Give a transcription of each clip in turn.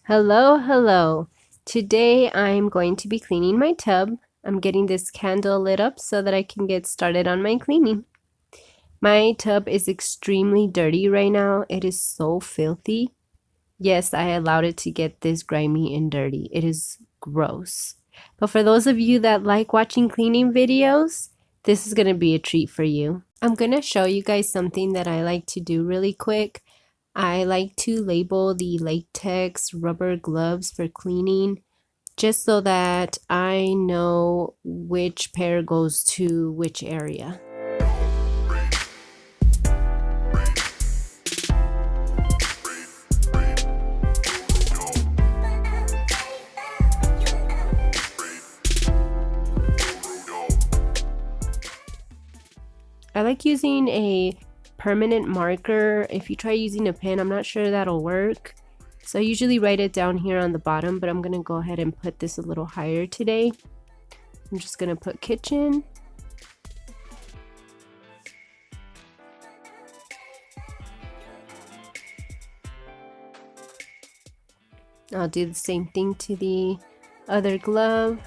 Hello, hello. Today I'm going to be cleaning my tub. I'm getting this candle lit up so that I can get started on my cleaning. My tub is extremely dirty right now. It is so filthy. Yes, I allowed it to get this grimy and dirty. It is gross. But for those of you that like watching cleaning videos, this is going to be a treat for you. I'm going to show you guys something that I like to do really quick. I like to label the latex rubber gloves for cleaning just so that I know which pair goes to which area. I like using a permanent marker. If you try using a pen, I'm not sure that'll work. So I usually write it down here on the bottom, but I'm going to go ahead and put this a little higher today. I'm just going to put kitchen. I'll do the same thing to the other glove.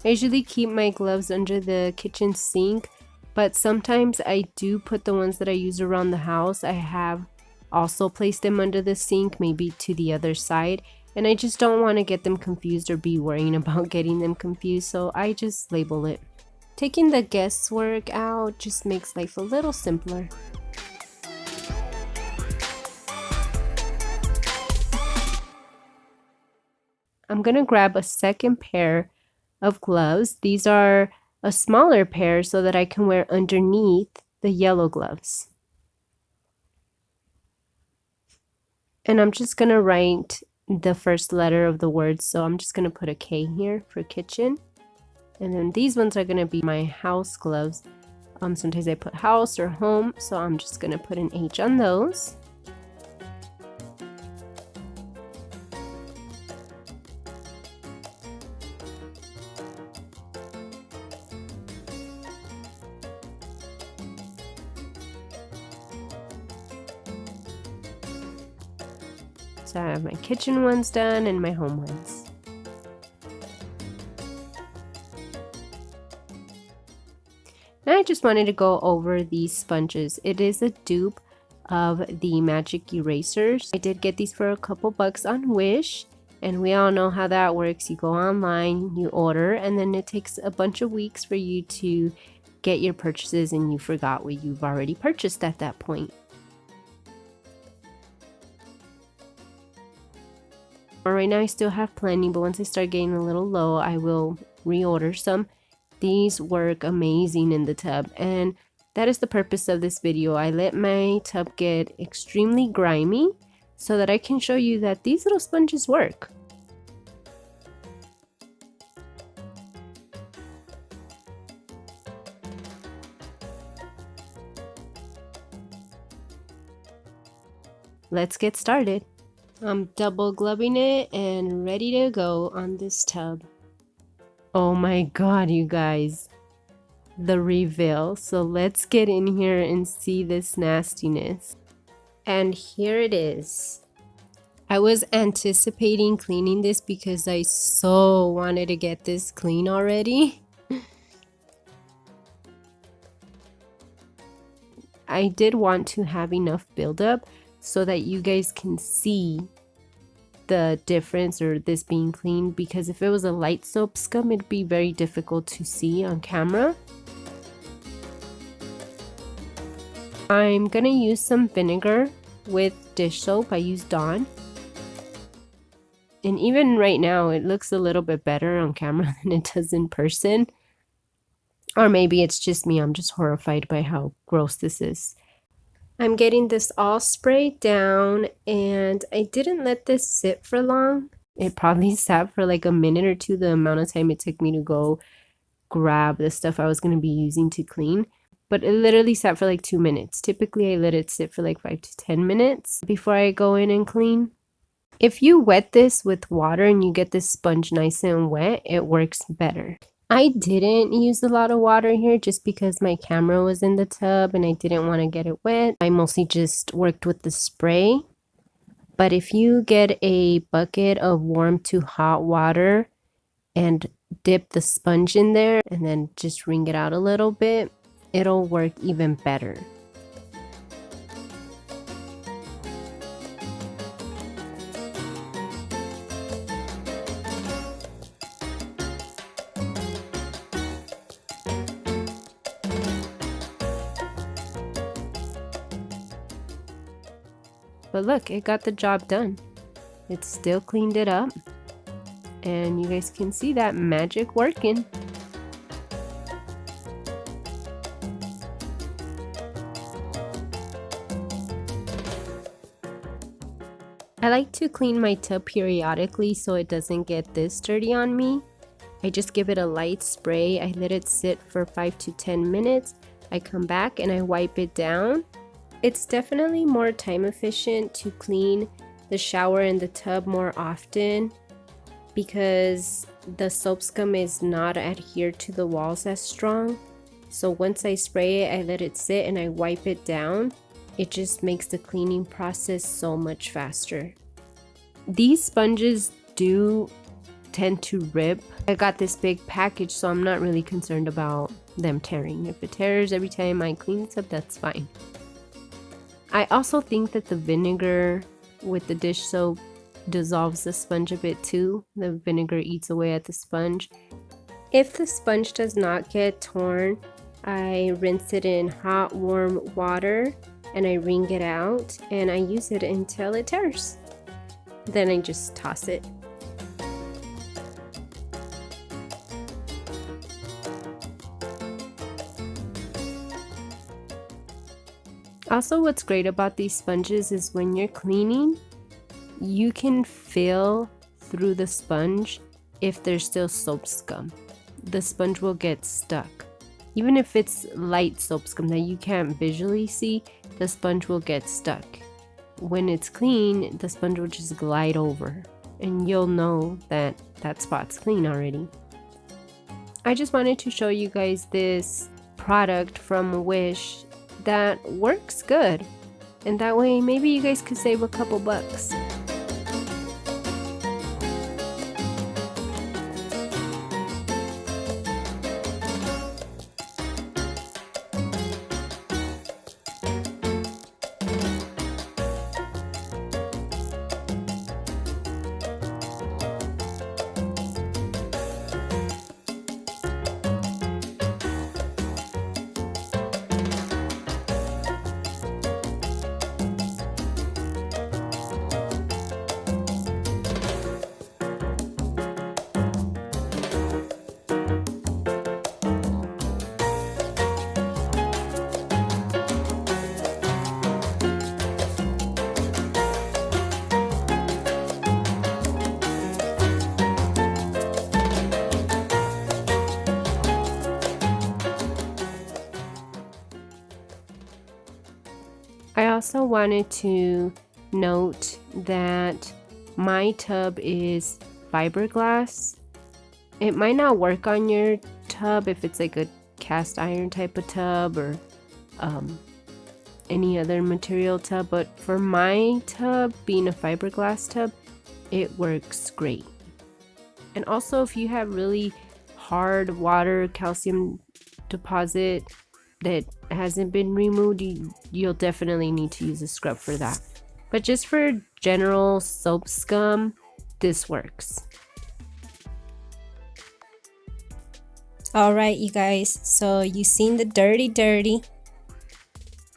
I usually keep my gloves under the kitchen sink, but sometimes I do put the ones that I use around the house. I have also placed them under the sink, maybe to the other side, and I just don't want to get them confused or be worrying about getting them confused, so I just label it. Taking the guesswork out just makes life a little simpler. I'm gonna grab a second pair of gloves. These are a smaller pair so that I can wear underneath the yellow gloves. And I'm just gonna write the first letter of the word, so I'm just gonna put a K here for kitchen. And then these ones are gonna be my house gloves. Sometimes I put house or home, so I'm just gonna put an H on those. So I have my kitchen ones done and my home ones. Now I just wanted to go over these sponges. It is a dupe of the magic erasers. I did get these for a couple bucks on Wish, and we all know how that works. You go online, you order, and then it takes a bunch of weeks for you to get your purchases and you forgot what you've already purchased at that point. Right now I still have plenty, but once I start getting a little low, I will reorder some. These work amazing in the tub, and that is the purpose of this video. I let my tub get extremely grimy so that I can show you that these little sponges work. Let's get started. I'm double gloving it and ready to go on this tub. Oh my god, you guys, the reveal. So let's get in here and see this nastiness. And here it is. I was anticipating cleaning this because I so wanted to get this clean already. I did want to have enough buildup so that you guys can see the difference or this being clean, because if it was a light soap scum, it'd be very difficult to see on camera. I'm gonna use some vinegar with dish soap. I used Dawn, and even right now it looks a little bit better on camera than it does in person, or maybe it's just me. I'm just horrified by how gross this is. I'm getting this all sprayed down, and I didn't let this sit for long. It probably sat for like a minute or two, the amount of time it took me to go grab the stuff I was going to be using to clean. But it literally sat for like 2 minutes. Typically, I let it sit for like 5 to 10 minutes before I go in and clean. If you wet this with water and you get this sponge nice and wet, it works better. I didn't use a lot of water here just because my camera was in the tub and I didn't want to get it wet. I mostly just worked with the spray. But if you get a bucket of warm to hot water and dip the sponge in there and then just wring it out a little bit, it'll work even better. But look, it got the job done. It still cleaned it up. And you guys can see that magic working. I like to clean my tub periodically so it doesn't get this dirty on me. I just give it a light spray. I let it sit for 5 to 10 minutes. I come back and I wipe it down. It's definitely more time efficient to clean the shower and the tub more often because the soap scum is not adhered to the walls as strong. So once I spray it, I let it sit and I wipe it down. It just makes the cleaning process so much faster. These sponges do tend to rip. I got this big package, so I'm not really concerned about them tearing. If it tears every time I clean this up, that's fine. I also think that the vinegar with the dish soap dissolves the sponge a bit too. The vinegar eats away at the sponge. If the sponge does not get torn, I rinse it in hot, warm water and I wring it out and I use it until it tears. Then I just toss it. Also, what's great about these sponges is when you're cleaning, you can feel through the sponge if there's still soap scum. The sponge will get stuck. Even if it's light soap scum that you can't visually see, the sponge will get stuck. When it's clean, the sponge will just glide over and you'll know that that spot's clean already. I just wanted to show you guys this product from Wish that works good, and that way maybe you guys could save a couple bucks. I also wanted to note that my tub is fiberglass. It might not work on your tub if it's like a cast iron type of tub or any other material tub, but for my tub, being a fiberglass tub, it works great. And also, if you have really hard water calcium deposit that hasn't been removed, you'll definitely need to use a scrub for that. But just for general soap scum, this works. Alright, you guys, so you've seen the dirty.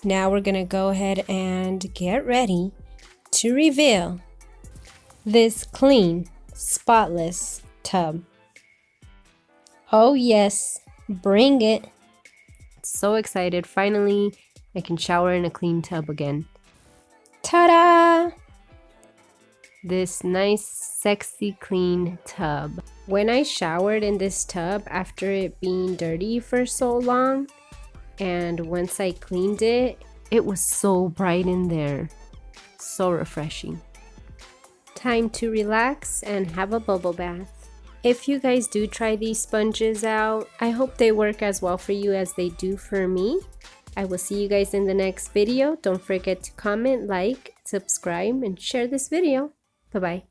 Now we're gonna go ahead and get ready to reveal this clean, spotless tub. Oh yes, bring it. So excited, finally I can shower in a clean tub again. Ta-da! This nice, sexy, clean tub. When I showered in this tub after it being dirty for so long, and once I cleaned it, it was so bright in there. So refreshing. Time to relax and have a bubble bath. If you guys do try these sponges out, I hope they work as well for you as they do for me. I will see you guys in the next video. Don't forget to comment, like, subscribe, and share this video. Bye-bye.